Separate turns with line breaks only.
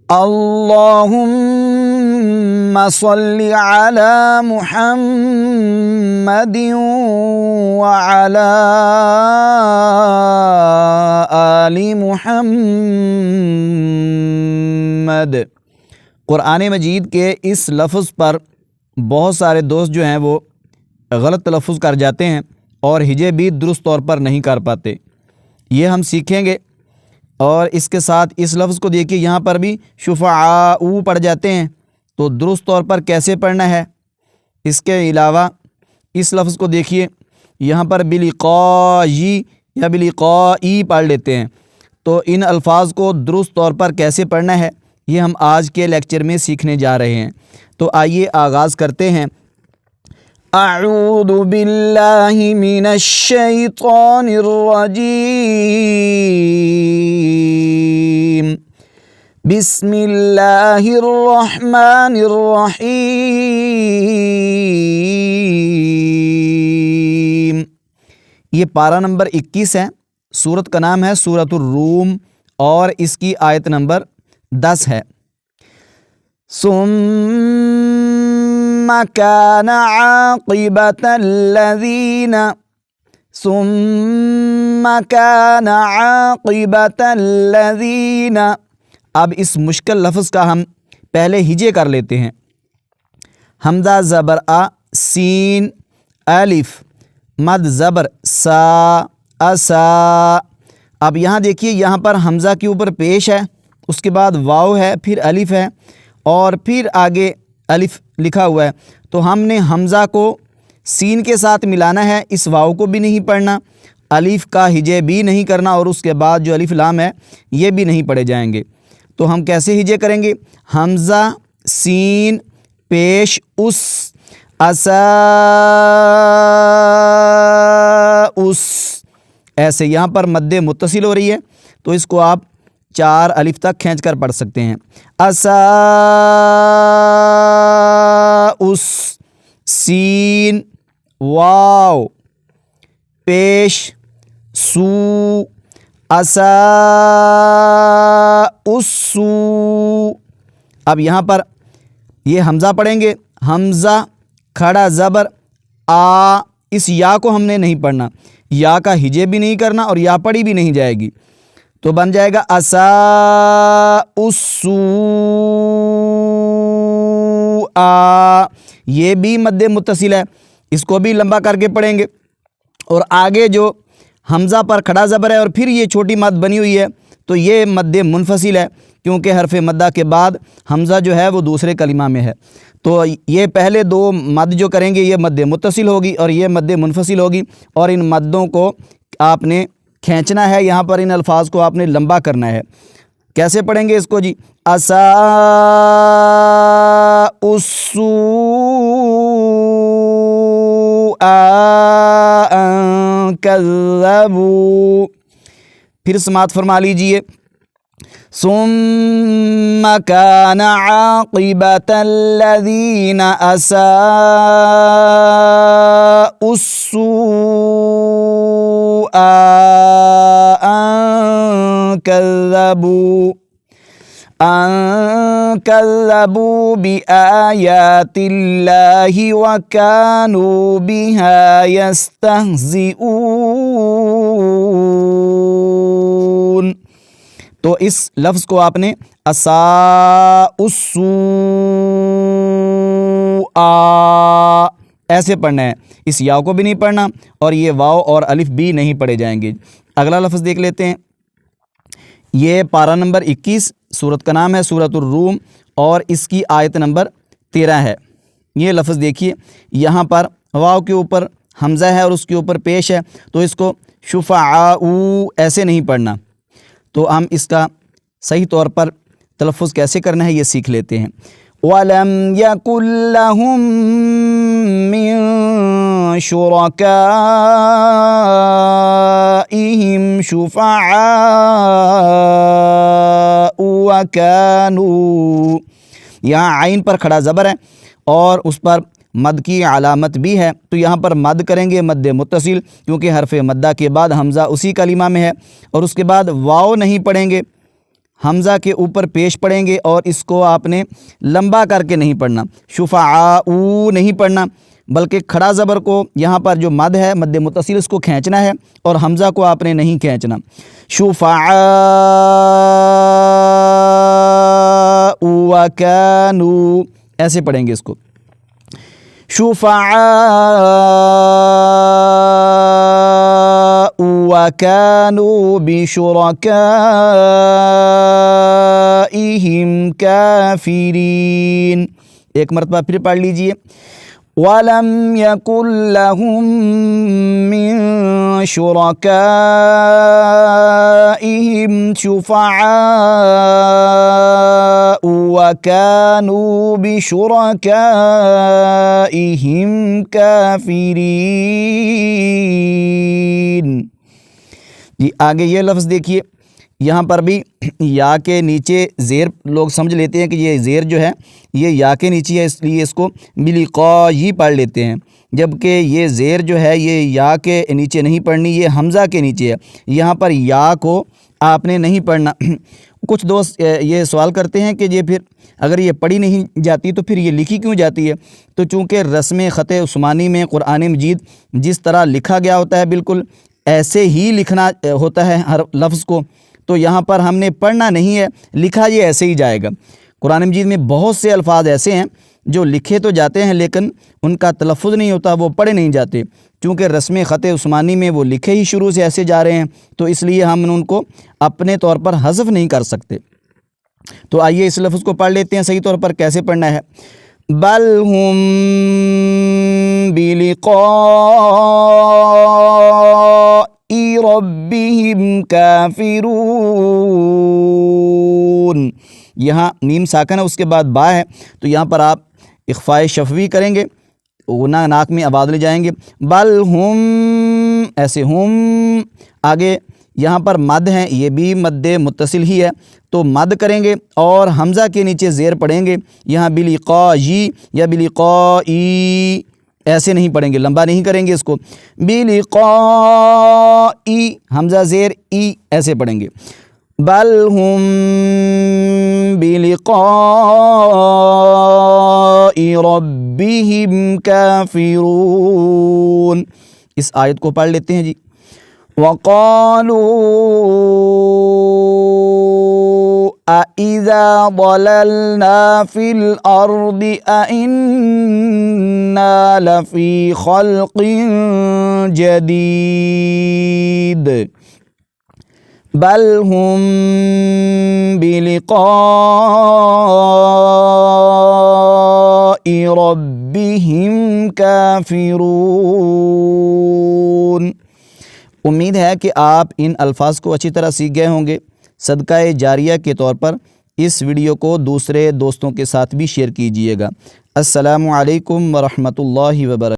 اللہم صلی علی محمد وعلی آل محمد۔ قرآن مجید کے اس لفظ پر بہت سارے دوست جو ہیں وہ غلط تلفظ کر جاتے ہیں اور ہجے بھی درست طور پر نہیں کر پاتے، یہ ہم سیکھیں گے۔ اور اس کے ساتھ اس لفظ کو دیکھیے، یہاں پر بھی شفعاء پڑھ جاتے ہیں، تو درست طور پر کیسے پڑھنا ہے۔ اس کے علاوہ اس لفظ کو دیکھیے، یہاں پر بلقائی یا بلقائی پڑھ لیتے ہیں، تو ان الفاظ کو درست طور پر کیسے پڑھنا ہے یہ ہم آج کے لیکچر میں سیکھنے جا رہے ہیں۔ تو آئیے آغاز کرتے ہیں۔ اعوذ باللہ من الشیطان الرجیم، بسم اللہ الرحمن الرحیم۔ یہ پارہ نمبر 21 ہے، سورت کا نام ہے سورۃ الروم اور اس کی آیت نمبر 10 ہے۔ ثم كان عاقبة الذين، اب اس مشکل لفظ کا ہم پہلے ہجے کر لیتے ہیں۔ حمزہ زبر آ، سین الف، مد زبر سا، اسا۔ اب یہاں دیکھیے، یہاں پر حمزہ کے اوپر پیش ہے، اس کے بعد واو ہے، پھر الف ہے اور پھر آگے الف لکھا ہوا ہے، تو ہم نے حمزہ کو سین کے ساتھ ملانا ہے، اس واو کو بھی نہیں پڑھنا، الف کا ہجے بھی نہیں کرنا، اور اس کے بعد جو الف لام ہے یہ بھی نہیں پڑھے جائیں گے۔ تو ہم کیسے ہجے کریں گے؟ حمزہ سین پیش اس، اسا اس، ایسے یہاں پر مد متصل ہو رہی ہے، تو اس کو آپ 4 الف تک کھینچ کر پڑھ سکتے ہیں۔ اسا اس، سین واو پیش سو، اسا اسو۔ اب یہاں پر یہ حمزہ پڑھیں گے، حمزہ کھڑا زبر آ، اس یا کو ہم نے نہیں پڑھنا، یا کا ہجے بھی نہیں کرنا اور یا پڑھی بھی نہیں جائے گی، تو بن جائے گا اسا اسو آ، یہ بھی مد متصل ہے، اس کو بھی لمبا کر کے پڑھیں گے۔ اور آگے جو حمزہ پر کھڑا زبر ہے اور پھر یہ چھوٹی مد بنی ہوئی ہے، تو یہ مد منفصل ہے، کیونکہ حرف مدہ کے بعد حمزہ جو ہے وہ دوسرے کلمہ میں ہے، تو یہ پہلے 2 مد جو کریں گے یہ مد متصل ہوگی اور یہ مد منفصل ہوگی، اور ان مدوں کو آپ نے کھینچنا ہے، یہاں پر ان الفاظ کو آپ نے لمبا کرنا ہے۔ کیسے پڑھیں گے اس کو جی؟ اسا اسو ان کذبوا، پھر سماعت فرما لیجئے۔ ثم كان عاقبة الذين أساءوا السوء أن كذبوا بآيات الله وكانوا بها يستهزئون۔ تو اس لفظ کو آپ نے اساء السوء ایسے پڑھنا ہے، اس یا کو بھی نہیں پڑھنا اور یہ واو اور الف بھی نہیں پڑھے جائیں گے۔ اگلا لفظ دیکھ لیتے ہیں، یہ پارہ نمبر 21، سورت کا نام ہے سورۃ الروم اور اس کی آیت نمبر 13 ہے۔ یہ لفظ دیکھیے، یہاں پر واو کے اوپر حمزہ ہے اور اس کے اوپر پیش ہے، تو اس کو شفعاء ایسے نہیں پڑھنا، تو ہم اس کا صحیح طور پر تلفظ کیسے کرنا ہے یہ سیکھ لیتے ہیں۔ وَلَمْ يَكُنْ لَهُم مِّن شُرَكَائِهِمْ شُفَعَاءُ وَكَانُوا، یہاں عین پر کھڑا زبر ہے اور اس پر مد کی علامت بھی ہے، تو یہاں پر مد کریں گے مد متصل، کیونکہ حرف مدہ کے بعد حمزہ اسی کلمہ میں ہے، اور اس کے بعد واو نہیں پڑھیں گے، حمزہ کے اوپر پیش پڑھیں گے اور اس کو آپ نے لمبا کر کے نہیں پڑھنا، شفعاء نہیں پڑھنا، بلکہ کھڑا زبر کو یہاں پر جو مد ہے مد متصل اس کو کھینچنا ہے اور حمزہ کو آپ نے نہیں کھینچنا۔ شفعاء وکانوا ایسے پڑھیں گے اس کو، شفعاء وکانوا بشرکائہم کافرین۔ ایک مرتبہ پھر پڑھ لیجئے، وَلَمْ يَكُنْ لَهُم مِّن شُرَكَائِهِمْ شُفَعَاءُ وَكَانُوا بِشُرَكَائِهِمْ كَافِرِينَ۔ جی آگے یہ لفظ دیکھیے، یہاں پر بھی یا کے نیچے زیر لوگ سمجھ لیتے ہیں کہ یہ زیر جو ہے یہ یا کے نیچے ہے، اس لیے اس کو بلقائی پڑھ لیتے ہیں، جبکہ یہ زیر جو ہے یہ یا کے نیچے نہیں پڑھنی، یہ حمزہ کے نیچے ہے، یہاں پر یا کو آپ نے نہیں پڑھنا۔ کچھ دوست یہ سوال کرتے ہیں کہ یہ پھر اگر یہ پڑھی نہیں جاتی تو پھر یہ لکھی کیوں جاتی ہے؟ تو چونکہ رسم خط عثمانی میں قرآن مجید جس طرح لکھا گیا ہوتا ہے بالکل ایسے ہی لکھنا ہوتا ہے ہر لفظ کو، تو یہاں پر ہم نے پڑھنا نہیں ہے، لکھا یہ ایسے ہی جائے گا۔ قرآن مجید میں بہت سے الفاظ ایسے ہیں جو لکھے تو جاتے ہیں لیکن ان کا تلفظ نہیں ہوتا، وہ پڑھے نہیں جاتے، چونکہ رسم خط عثمانی میں وہ لکھے ہی شروع سے ایسے جا رہے ہیں، تو اس لیے ہم ان کو اپنے طور پر حذف نہیں کر سکتے۔ تو آئیے اس لفظ کو پڑھ لیتے ہیں صحیح طور پر کیسے پڑھنا ہے۔ بل ہم بلقاء ربہم کافرون۔ یہاں میم ساکن ہے، اس کے بعد با ہے، تو یہاں پر آپ اخفاء شفوی کریں گے، غنہ ناک میں آواز لے جائیں گے، بل ہم ایسے ہم۔ آگے یہاں پر مد ہیں، یہ بھی مد متصل ہی ہے، تو مد کریں گے اور حمزہ کے نیچے زیر پڑھیں گے، یہاں بلقائی یا بلقائی ایسے نہیں پڑھیں گے، لمبا نہیں کریں گے اس کو، بلقائی حمزہ زیر ای ایسے پڑھیں گے، بل ہم بلقاء ربہم کافرون۔ اس آیت کو پڑھ لیتے ہیں جی۔ وَقَالُوا أَإِذَا ضَلَلْنَا فِي الْأَرْضِ أَإِنَّا لَفِي خَلْقٍ جَدِيدٍ بَلْ هُمْ بِلِقَاءِ رَبِّهِمْ كَافِرُونَ۔ امید ہے کہ آپ ان الفاظ کو اچھی طرح سیکھ گئے ہوں گے۔ صدقہ جاریہ کے طور پر اس ویڈیو کو دوسرے دوستوں کے ساتھ بھی شیئر کیجیے گا۔ السلام علیکم ورحمۃ اللہ وبرکاتہ۔